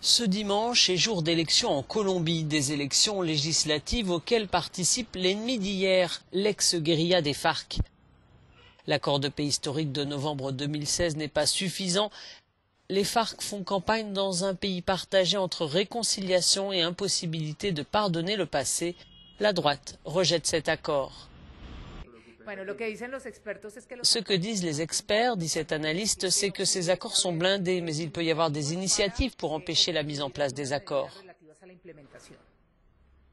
Ce dimanche est jour d'élection en Colombie, des élections législatives auxquelles participe l'ennemi d'hier, l'ex-guérilla des FARC. L'accord de paix historique de novembre 2016 n'est pas suffisant. Les FARC font campagne dans un pays partagé entre réconciliation et impossibilité de pardonner le passé. La droite rejette cet accord. Ce que disent les experts, dit cet analyste, c'est que ces accords sont blindés, mais il peut y avoir des initiatives pour empêcher la mise en place des accords.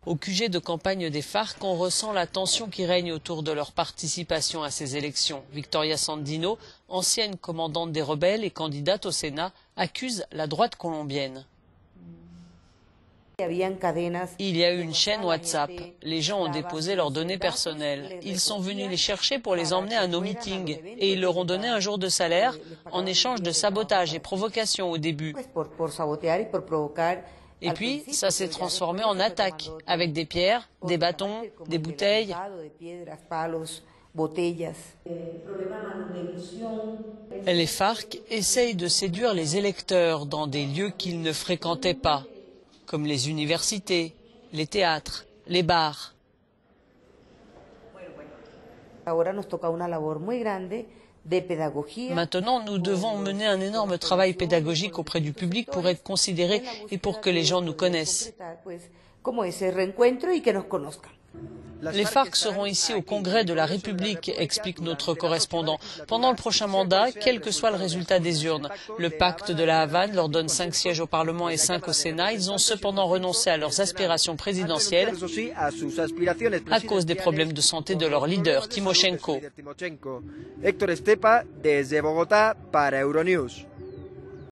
Au QG de campagne des FARC, on ressent la tension qui règne autour de leur participation à ces élections. Victoria Sandino, ancienne commandante des rebelles et candidate au Sénat, accuse la droite colombienne. Il y a eu une chaîne WhatsApp. Les gens ont déposé leurs données personnelles. Ils sont venus les chercher pour les emmener à nos meetings. Et ils leur ont donné un jour de salaire en échange de sabotage et provocation au début. Et puis, ça s'est transformé en attaque, avec des pierres, des bâtons, des bouteilles. Les FARC essayent de séduire les électeurs dans des lieux qu'ils ne fréquentaient pas, comme les universités, les théâtres, les bars. Maintenant, nous devons mener un énorme travail pédagogique auprès du public pour être considérés et pour que les gens nous connaissent. Les FARC seront ici au Congrès de la République, explique notre correspondant. Pendant le prochain mandat, quel que soit le résultat des urnes. Le pacte de la Havane leur donne 5 sièges au Parlement et 5 au Sénat. Ils ont cependant renoncé à leurs aspirations présidentielles à cause des problèmes de santé de leur leader, Timoshenko. Héctor Estepa, desde Bogotá para Euronews.